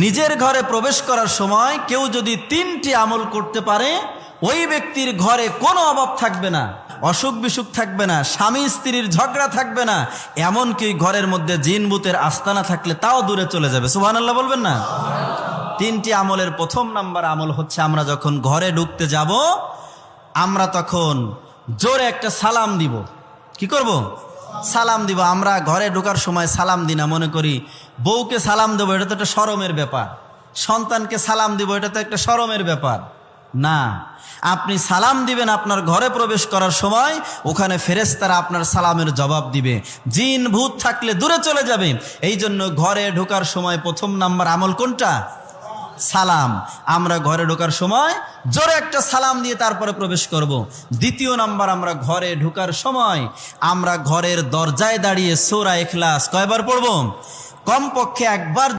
নিজের ঘরে প্রবেশ করার সময় কেউ যদি 3টি আমল করতে পারে, ওই ব্যক্তির ঘরে কোনো অভাব থাকবে না, অসুখ বিসুখ থাকবে না, স্বামী স্ত্রীর ঝগড়া থাকবে না, এমনকি ঘরের মধ্যে জিন ভূতের আস্তানা থাকলে তাও দূরে চলে যাবে। সুবহানাল্লাহ বলবেন না? 3টি আমলের প্রথম নাম্বার আমল হচ্ছে, আমরা যখন ঘরে ঢুকতে যাব আমরা তখন জোরে একটা সালাম দিব। কি করব? সালাম দিব। আমরা ঘরে ঢোকার সময় সালাম দিই না, মনে করি বউকে সালাম দেবো, এটা তো একটা শরমের ব্যাপার, সন্তানকে সালাম দিব, এটা তো একটা শরমের ব্যাপার না। আপনি সালাম দিবেন আপনার ঘরে প্রবেশ করার সময়, ওখানে ফেরেশতারা আপনার সালামের জবাব দিবে, জিন ভূত থাকলে দূরে চলে যাবে। এই জন্য ঘরে ঢোকার সময় প্রথম নাম্বার আমল কোনটা? সালাম। আমরা ঘরে ঢোকার সময় জোরে একটা সালাম দিয়ে তারপরে প্রবেশ করব। দ্বিতীয় নাম্বার, আমরা ঘরে ঢোকার সময় আমরা ঘরের দরজায় দাঁড়িয়ে সূরা ইখলাস কয়বার পড়ব? কমপক্ষে একবার।